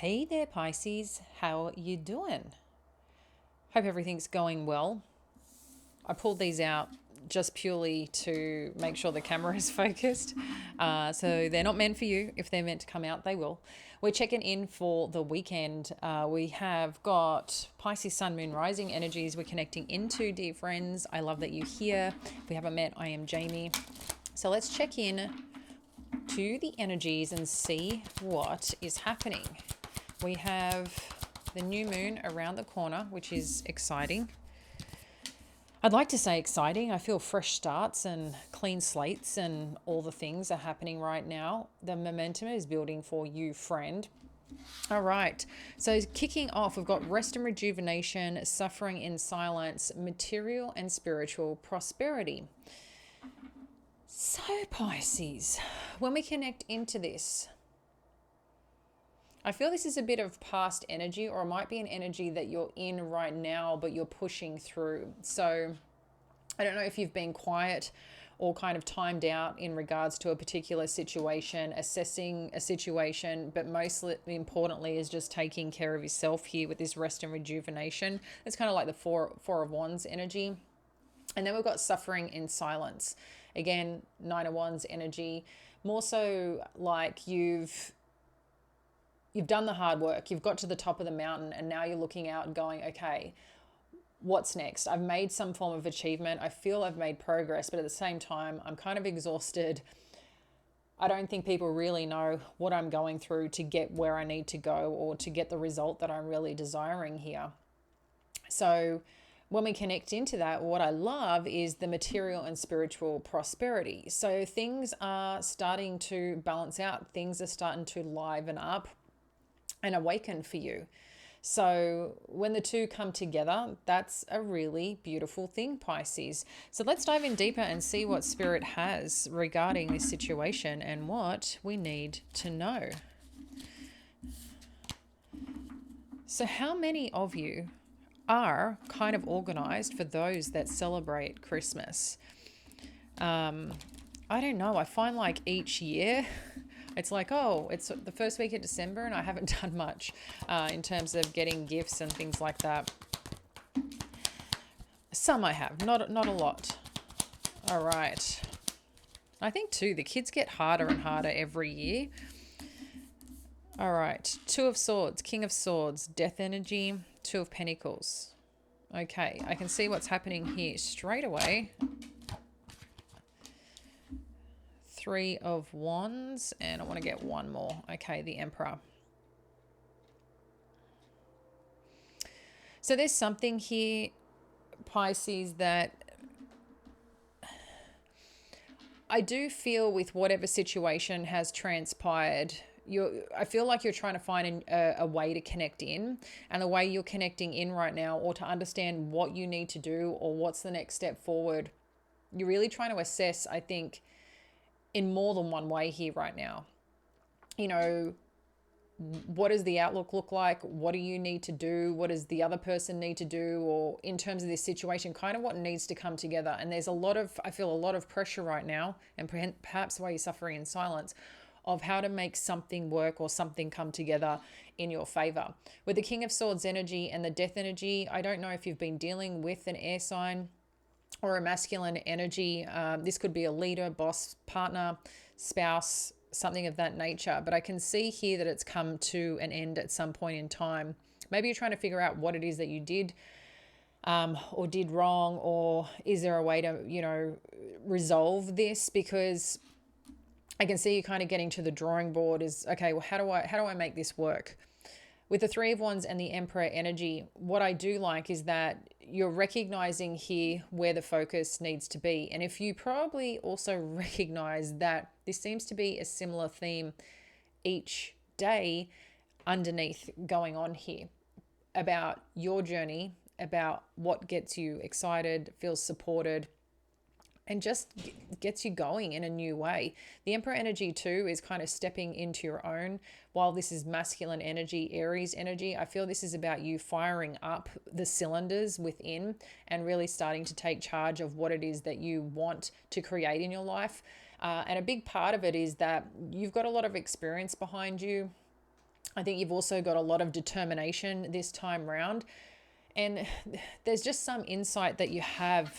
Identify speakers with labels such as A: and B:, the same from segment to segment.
A: Hey there, Pisces. How are you doing? Hope everything's going well. I pulled these out just purely to make sure the camera is focused. So they're not meant for you. If they're meant to come out, they will. We're checking in for the weekend. We have got Pisces Sun, Moon, Rising energies. We're connecting into, dear friends. I love that you're here. If we haven't met, I am Jamie. So let's check in to the energies and see what is happening. We have the new moon around the corner, which is exciting. I'd like to say exciting. I feel fresh starts and clean slates and all the things are happening right now. The momentum is building for you, friend. All right. So kicking off, we've got rest and rejuvenation, suffering in silence, material and spiritual prosperity. So Pisces, when we connect into this, I feel this is a bit of past energy, or it might be an energy that you're in right now, but you're pushing through. So I don't know if you've been quiet or kind of timed out in regards to a particular situation, assessing a situation, but most importantly is just taking care of yourself here with this rest and rejuvenation. It's kind of like the four of wands energy. And then we've got suffering in silence. Again, nine of wands energy, more so like you've done the hard work, you've got to the top of the mountain, and now you're looking out and going, okay, what's next? I've made some form of achievement. I feel I've made progress, but at the same time, I'm kind of exhausted. I don't think people really know what I'm going through to get where I need to go or to get the result that I'm really desiring here. So when we connect into that, what I love is the material and spiritual prosperity. So things are starting to balance out. Things are starting to liven up and awaken for you. So when the two come together, that's a really beautiful thing, Pisces. So let's dive in deeper and see what Spirit has regarding this situation and what we need to know. So how many of you are kind of organized for those that celebrate Christmas? I don't know. I find like each year it's like, oh, it's the first week of December and I haven't done much in terms of getting gifts and things like that. Some I have, not a lot. All right. I think too, the kids get harder and harder every year. All right. Two of Swords, King of Swords, Death energy, Two of Pentacles. Okay, I can see what's happening here straight away. Three of Wands, and I want to get one more. Okay, the Emperor. So there's something here, Pisces, that I do feel with whatever situation has transpired, I feel like you're trying to find a way to connect in, and the way you're connecting in right now, or to understand what you need to do or what's the next step forward, you're really trying to assess, I think, in more than one way here right now. You know, what does the outlook look like? What do you need to do? What does the other person need to do? Or in terms of this situation, kind of what needs to come together. And there's I feel a lot of pressure right now, and perhaps why you're suffering in silence, of how to make something work or something come together in your favor. With the King of Swords energy and the Death energy, I don't know if you've been dealing with an air sign or a masculine energy. This could be a leader, boss, partner, spouse, something of that nature. But I can see here that it's come to an end at some point in time. Maybe you're trying to figure out what it is that you did or did wrong, or is there a way to, resolve this? Because I can see you kind of getting to the drawing board is, okay, well, how do I make this work? With the Three of Wands and the Emperor energy, what I do like is that you're recognizing here where the focus needs to be. And if you probably also recognize that this seems to be a similar theme each day underneath going on here, about your journey, about what gets you excited, feels supported, and just gets you going in a new way. The Emperor energy too is kind of stepping into your own. While this is masculine energy, Aries energy, I feel this is about you firing up the cylinders within and really starting to take charge of what it is that you want to create in your life. And a big part of it is that you've got a lot of experience behind you. I think you've also got a lot of determination this time round. And there's just some insight that you have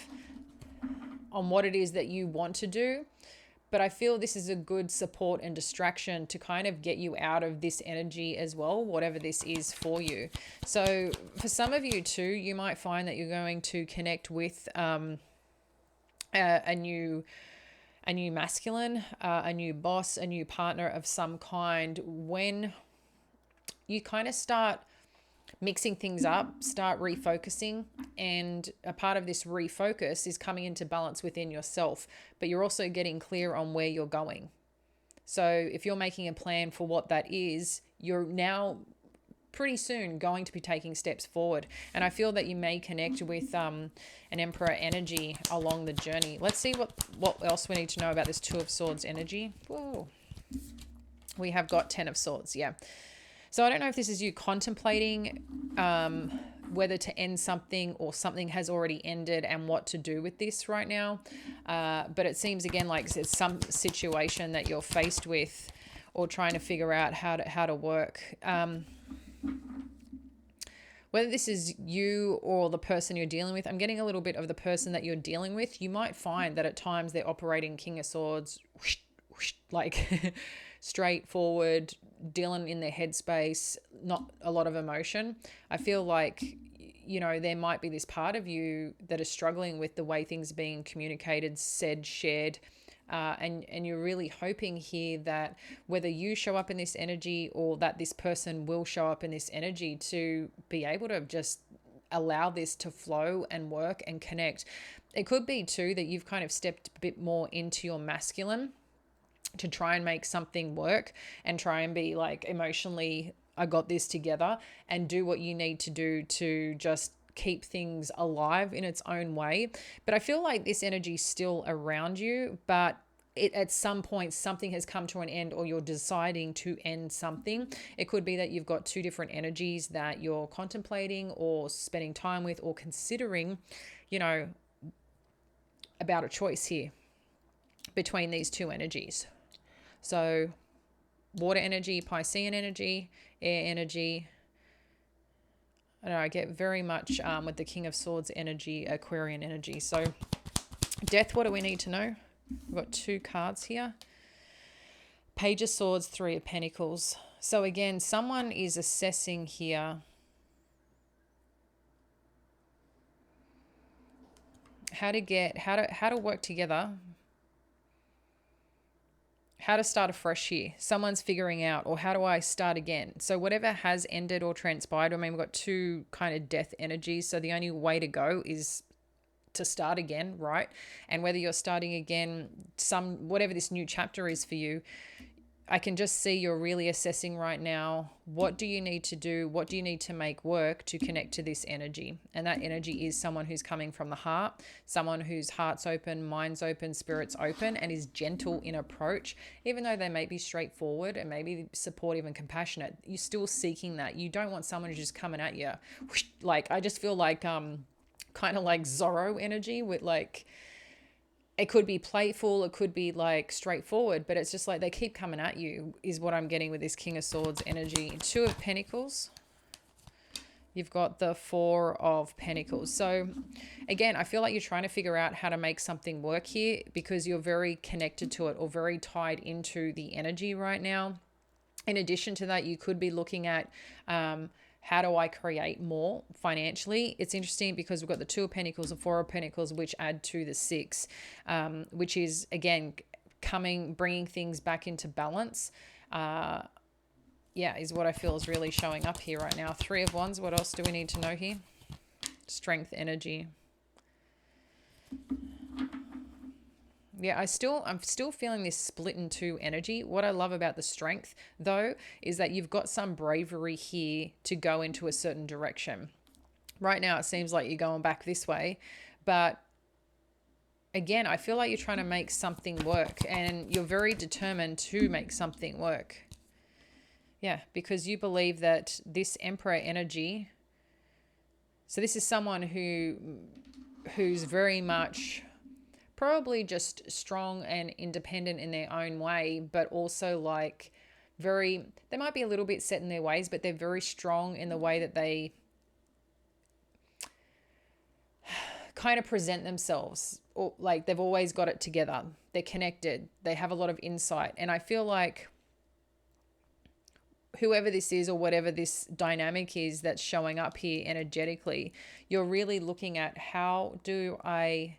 A: on what it is that you want to do. But I feel this is a good support and distraction to kind of get you out of this energy as well, whatever this is for you. So for some of you too, you might find that you're going to connect with a new masculine, a new boss, a new partner of some kind, when you kind of start mixing things up, start refocusing. And a part of this refocus is coming into balance within yourself, but you're also getting clear on where you're going. So if you're making a plan for what that is, you're now pretty soon going to be taking steps forward. And I feel that you may connect with an Emperor energy along the journey. Let's see what else we need to know about this Two of Swords energy. Whoa. We have got 10 of Swords. Yeah. So I don't know if this is you contemplating whether to end something or something has already ended and what to do with this right now. But it seems again like it's some situation that you're faced with or trying to figure out how to work. Whether this is you or the person you're dealing with, I'm getting a little bit of the person that you're dealing with. You might find that at times they're operating King of Swords, whoosh, whoosh, like straightforward, dealing in their headspace, not a lot of emotion. I feel like, you know, there might be this part of you that is struggling with the way things are being communicated, said, shared, and you're really hoping here that whether you show up in this energy or that this person will show up in this energy to be able to just allow this to flow and work and connect. It could be too that you've kind of stepped a bit more into your masculine to try and make something work and try and be like emotionally, I got this together, and do what you need to do to just keep things alive in its own way. But I feel like this energy is still around you, but at some point something has come to an end, or you're deciding to end something. It could be that you've got two different energies that you're contemplating or spending time with or considering, you know, about a choice here between these two energies. So water energy, Piscean energy, air energy. I don't know, I get very much with the King of Swords energy, Aquarian energy. So death, what do we need to know? We've got two cards here. Page of Swords, Three of Pentacles. So again, someone is assessing here how to work together, how to start afresh here. Someone's figuring out, or how do I start again? So whatever has ended or transpired, I mean, we've got two kind of death energies. So the only way to go is to start again, right? And whether you're starting again, whatever this new chapter is for you, I can just see you're really assessing right now, what do you need to do? What do you need to make work to connect to this energy? And that energy is someone who's coming from the heart, someone whose heart's open, mind's open, spirit's open, and is gentle in approach. Even though they may be straightforward and maybe supportive and compassionate, you're still seeking that. You don't want someone who's just coming at you. Like, I just feel like kind of like Zorro energy with like, it could be playful, it could be like straightforward, but it's just like they keep coming at you is what I'm getting with this King of Swords energy. Two of Pentacles. You've got the Four of Pentacles. So again, I feel like you're trying to figure out how to make something work here because you're very connected to it or very tied into the energy right now. In addition to that, you could be looking at how do I create more financially? It's interesting because we've got the Two of Pentacles and Four of Pentacles, which add to the Six, which is, again, bringing things back into balance. Yeah, is what I feel is really showing up here right now. Three of Wands, what else do we need to know here? Strength energy. Yeah, I'm still feeling this split in two energy. What I love about the Strength, though, is that you've got some bravery here to go into a certain direction. Right now, it seems like you're going back this way. But again, I feel like you're trying to make something work. And you're very determined to make something work. Yeah, because you believe that this Emperor energy... So this is someone who's very much... probably just strong and independent in their own way, but also like they might be a little bit set in their ways, but they're very strong in the way that they kind of present themselves, or like they've always got it together. They're connected. They have a lot of insight. And I feel like whoever this is or whatever this dynamic is that's showing up here energetically, you're really looking at, how do I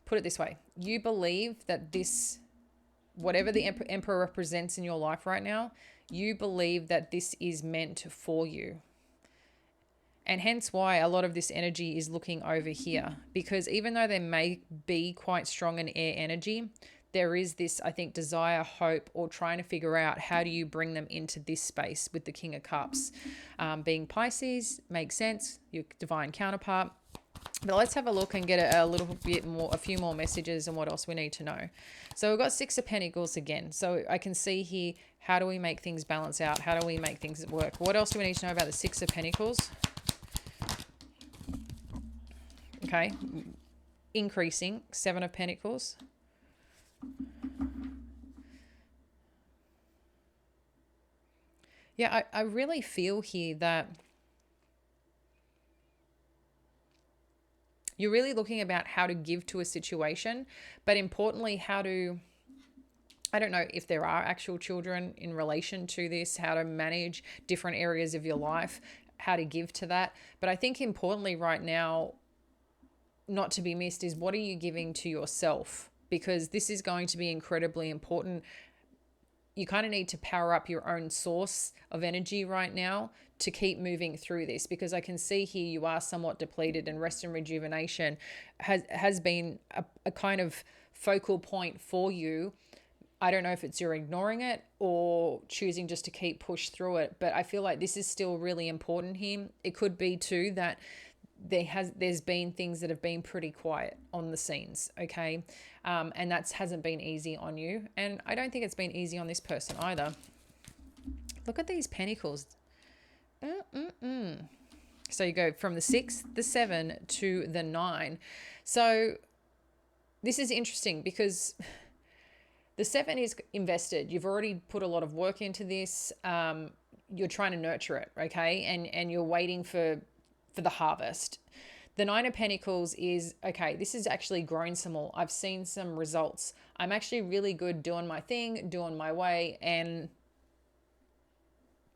A: put it this way? You believe that this, whatever the Emperor represents in your life right now, you believe that this is meant for you. And hence why a lot of this energy is looking over here, because even though they may be quite strong in air energy, there is this, I think, desire, hope, or trying to figure out how do you bring them into this space with the King of Cups. Being Pisces makes sense, your divine counterpart. But let's have a look and get a little bit more, a few more messages and what else we need to know. So we've got Six of Pentacles again. So I can see here, how do we make things balance out? How do we make things work? What else do we need to know about the Six of Pentacles? Okay, increasing, Seven of Pentacles. Yeah, I really feel here that you're really looking about how to give to a situation, but importantly, how to, I don't know if there are actual children in relation to this, how to manage different areas of your life, how to give to that. But I think importantly right now, not to be missed, is what are you giving to yourself? Because this is going to be incredibly important. You kind of need to power up your own source of energy right now to keep moving through this, because I can see here you are somewhat depleted, and rest and rejuvenation has been a kind of focal point for you. I don't know if it's you're ignoring it or choosing just to keep push through it, but I feel like this is still really important here. It could be too that there's been things that have been pretty quiet on the scenes, okay? And that hasn't been easy on you. And I don't think it's been easy on this person either. Look at these pentacles. So you go from the 6, the 7 to the 9. So this is interesting because the 7 is invested. You've already put a lot of work into this. You're trying to nurture it, okay? And you're waiting for the harvest. The 9 of Pentacles is, okay, this has actually grown some more. I've seen some results. I'm actually really good doing my thing, doing my way, and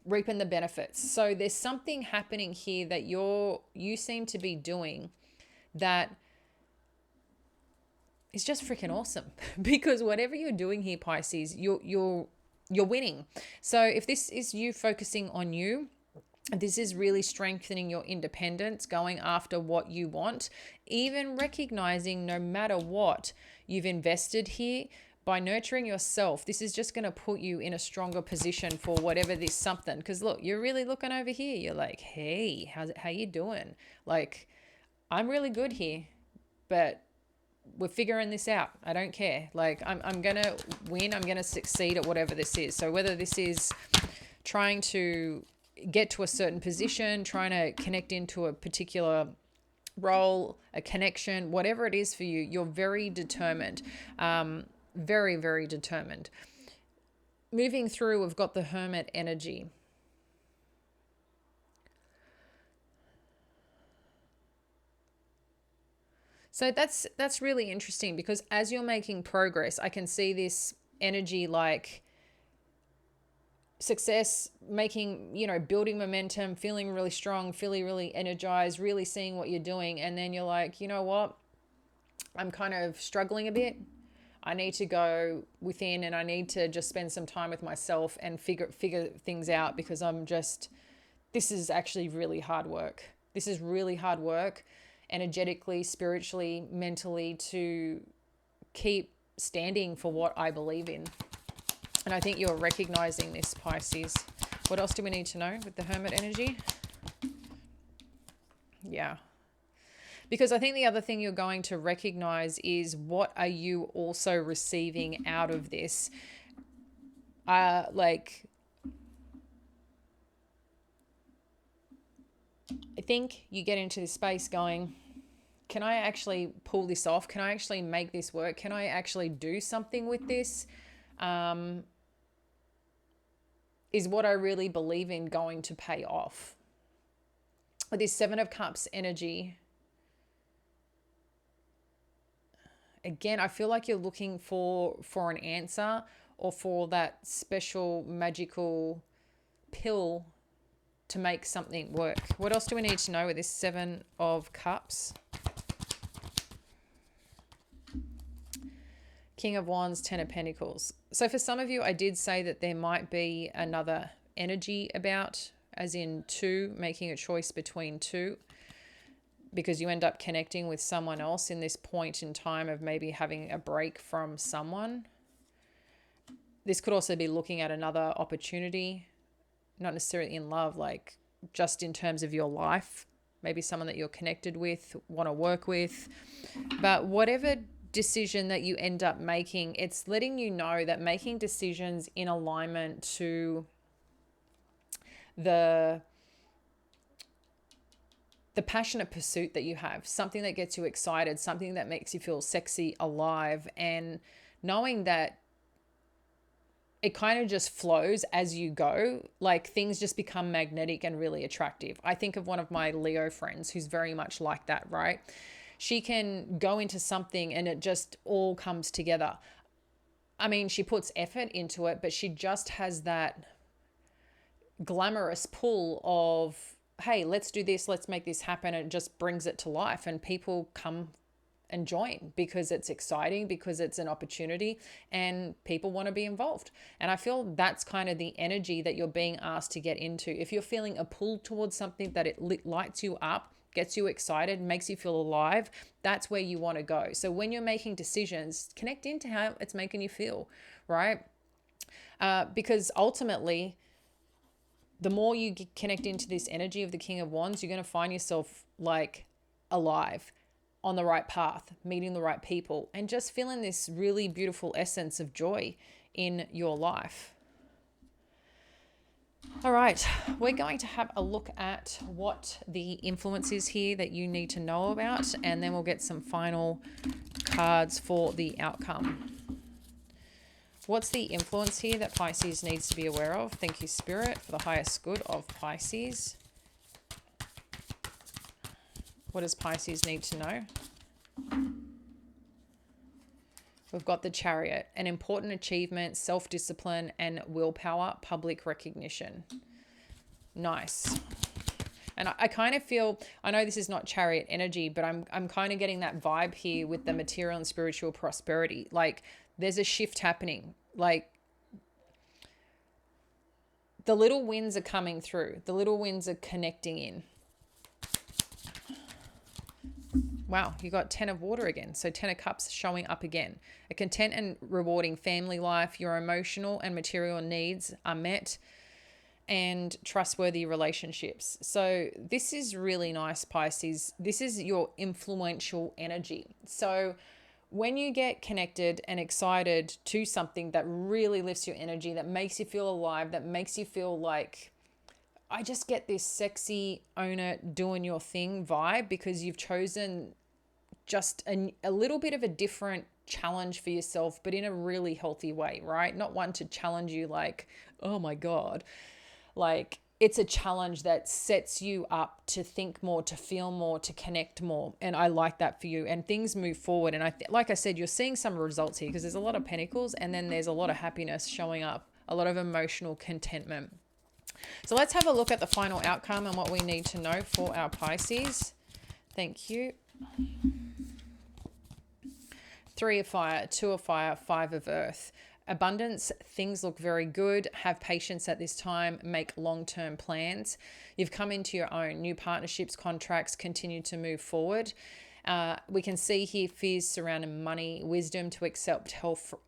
A: reaping the benefits. So there's something happening here that you seem to be doing that is just freaking awesome. Because whatever you're doing here, Pisces, you're winning. So if this is you focusing on you, this is really strengthening your independence, going after what you want, even recognizing no matter what you've invested here, by nurturing yourself, this is just going to put you in a stronger position for whatever this something. Because look, you're really looking over here. You're like, hey, how you doing? Like, I'm really good here, but we're figuring this out. I don't care. Like, I'm going to win. I'm going to succeed at whatever this is. So whether this is trying to get to a certain position, trying to connect into a particular role, a connection, whatever it is for you, you're very determined, very, very determined. Moving through, we've got the Hermit energy. So that's really interesting, because as you're making progress, I can see this energy like success, making, building momentum, feeling really strong, feeling really energized, really seeing what you're doing. And then you're like, you know what? I'm kind of struggling a bit. I need to go within and I need to just spend some time with myself and figure things out, because this is actually really hard work. This is really hard work, energetically, spiritually, mentally, to keep standing for what I believe in. And I think you're recognizing this, Pisces. What else do we need to know with the Hermit energy? Yeah. Because I think the other thing you're going to recognize is, what are you also receiving out of this? Like, I think you get into this space going, can I actually pull this off? Can I actually make this work? Can I actually do something with this? Is what I really believe in going to pay off? With this Seven of Cups energy, again, I feel like you're looking for an answer or for that special magical pill to make something work. What else do we need to know with this Seven of Cups? King of Wands, Ten of Pentacles. So for some of you, I did say that there might be another energy about, as in two, making a choice between two, because you end up connecting with someone else in this point in time of maybe having a break from someone. This could also be looking at another opportunity, not necessarily in love, like just in terms of your life, maybe someone that you're connected with, want to work with. But whatever decision that you end up making, it's letting you know that making decisions in alignment to the passionate pursuit that you have, something that gets you excited, something that makes you feel sexy, alive, and knowing that it kind of just flows as you go. Like things just become magnetic and really attractive. I think of one of my Leo friends who's very much like that, right? She can go into something and it just all comes together. I mean, she puts effort into it, but she just has that glamorous pull of, hey, let's do this, let's make this happen. And it just brings it to life and people come and join because it's exciting, because it's an opportunity and people want to be involved. And I feel that's kind of the energy that you're being asked to get into. If you're feeling a pull towards something that it lights you up, gets you excited, makes you feel alive, that's where you want to go. So when you're making decisions, connect into how it's making you feel, right? Because ultimately, the more you connect into this energy of the King of Wands, you're going to find yourself like alive, on the right path, meeting the right people, and just feeling this really beautiful essence of joy in your life. All right, we're going to have a look at what the influence is here that you need to know about, and then we'll get some final cards for the outcome. What's the influence here that Pisces needs to be aware of? Thank you, Spirit, for the highest good of Pisces. What does Pisces need to know? We've got the Chariot, an important achievement, self-discipline and willpower, public recognition. Nice. And I kind of feel, I know this is not Chariot energy, but I'm kind of getting that vibe here with the material and spiritual prosperity. Like there's a shift happening. Like the little wins are coming through. The little wins are connecting in. Wow, you got 10 of water again. So 10 of cups showing up again. A content and rewarding family life. Your emotional and material needs are met, and trustworthy relationships. So this is really nice, Pisces. This is your influential energy. So when you get connected and excited to something that really lifts your energy, that makes you feel alive, that makes you feel like, I just get this sexy, own it, doing your thing vibe, because you've chosen just a little bit of a different challenge for yourself, but in a really healthy way, right? Not one to challenge you like, oh my God. Like it's a challenge that sets you up to think more, to feel more, to connect more. And I like that for you. And things move forward. And like I said, you're seeing some results here because there's a lot of pentacles and then there's a lot of happiness showing up, a lot of emotional contentment. So let's have a look at the final outcome and what we need to know for our Pisces. Thank you. 3 of fire, 2 of fire, 5 of earth. Abundance, things look very good. Have patience at this time. Make long-term plans. You've come into your own. New partnerships, contracts continue to move forward. We can see here fears surrounding money, wisdom to accept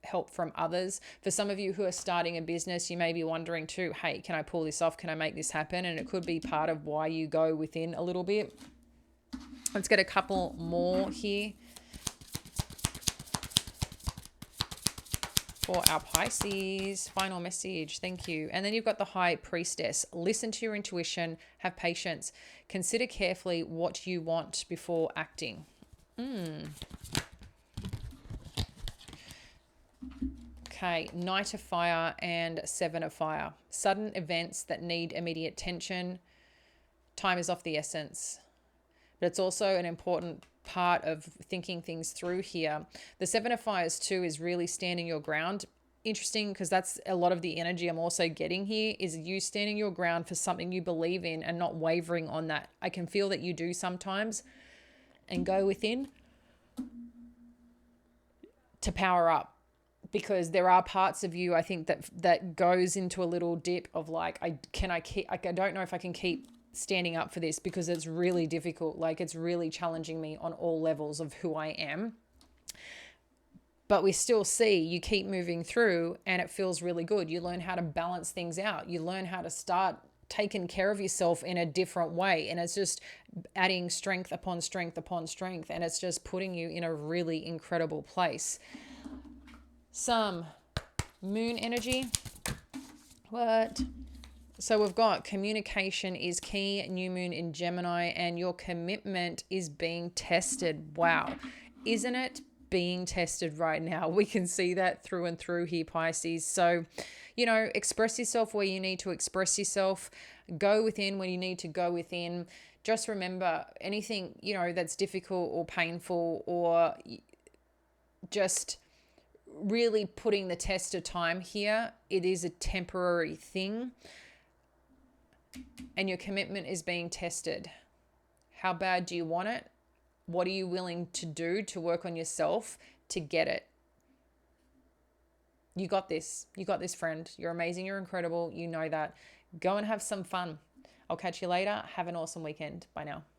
A: help from others. For some of you who are starting a business, you may be wondering too, hey, can I pull this off? Can I make this happen? And it could be part of why you go within a little bit. Let's get a couple more here for our Pisces. Final message. Thank you. And then you've got the High Priestess. Listen to your intuition. Have patience. Consider carefully what you want before acting. Okay, Knight of Fire and Seven of Fire. Sudden events that need immediate attention. Time is of the essence. But it's also an important part of thinking things through here. The Seven of Fires too is really standing your ground. Interesting, because that's a lot of the energy I'm also getting here is you standing your ground for something you believe in and not wavering on that. I can feel that you do sometimes, and go within to power up, because there are parts of you, I think, that goes into a little dip of like, I don't know if I can keep standing up for this, because it's really difficult. Like, it's really challenging me on all levels of who I am. But we still see you keep moving through, and it feels really good. You learn how to balance things out. You learn how to start taking care of yourself in a different way. And it's just adding strength upon strength upon strength. And it's just putting you in a really incredible place. Some moon energy. What? So we've got communication is key, new moon in Gemini, and your commitment is being tested. Wow. Isn't it being tested right now? We can see that through and through here, Pisces. So, express yourself where you need to express yourself. Go within when you need to go within. Just remember, anything, that's difficult or painful or just really putting the test of time here, it is a temporary thing, and your commitment is being tested. How bad do you want it? What are you willing to do to work on yourself to get it? You got this. You got this, friend. You're amazing. You're incredible. You know that. Go and have some fun. I'll catch you later. Have an awesome weekend. Bye now.